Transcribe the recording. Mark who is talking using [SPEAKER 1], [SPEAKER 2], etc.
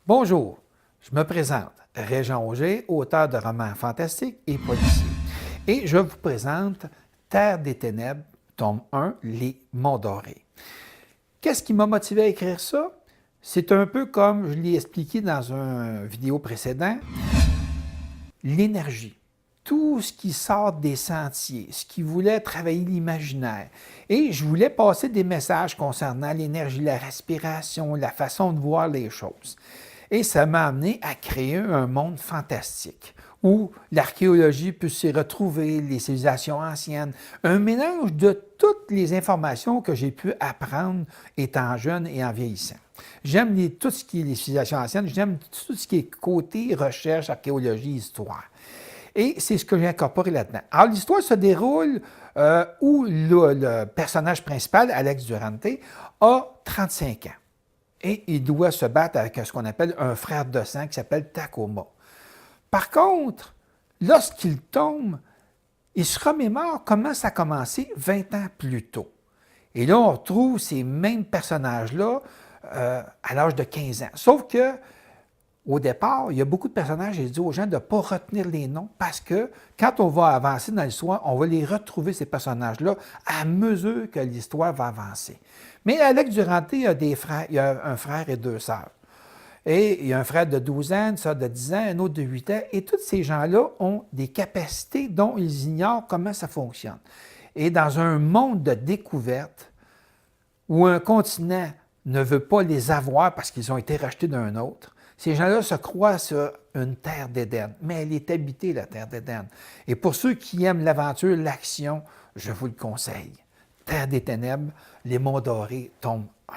[SPEAKER 1] Bonjour, je me présente, Régent Auger, auteur de romans fantastiques et policiers. Et je vous présente Terre des ténèbres, tome 1, Les Monts dorés. Qu'est-ce qui m'a motivé à écrire ça? C'est un peu comme je l'ai expliqué dans une vidéo précédente, l'énergie. Tout ce qui sort des sentiers, ce qui voulait travailler l'imaginaire. Et je voulais passer des messages concernant l'énergie, la respiration, la façon de voir les choses. Et ça m'a amené à créer un monde fantastique où l'archéologie peut s'y retrouver, les civilisations anciennes, un mélange de toutes les informations que j'ai pu apprendre étant jeune et en vieillissant. J'aime tout ce qui est les civilisations anciennes, j'aime tout ce qui est côté recherche, archéologie, histoire. Et c'est ce que j'ai incorporé là-dedans. Alors, l'histoire se déroule où le personnage principal, Alex Durante, a 35 ans. Et il doit se battre avec ce qu'on appelle un frère de sang qui s'appelle Takoma. Par contre, lorsqu'il tombe, il se remémore comment ça a commencé 20 ans plus tôt. Et là, on retrouve ces mêmes personnages-là à l'âge de 15 ans. Sauf que au départ, il y a beaucoup de personnages, j'ai dit aux gens de ne pas retenir les noms parce que quand on va avancer dans l'histoire, on va les retrouver, ces personnages-là, à mesure que l'histoire va avancer. Mais Alex Durante a des frères, il a un frère et deux sœurs. Et il y a un frère de 12 ans, une sœur de 10 ans, un autre de 8 ans, et tous ces gens-là ont des capacités dont ils ignorent comment ça fonctionne. Et dans un monde de découverte, où un continent ne veut pas les avoir parce qu'ils ont été rachetés d'un autre, ces gens-là se croient sur une terre d'Éden, mais elle est habitée, la terre d'Éden. Et pour ceux qui aiment l'aventure, l'action, je vous le conseille. Terre des ténèbres, les monts dorés, tome 1.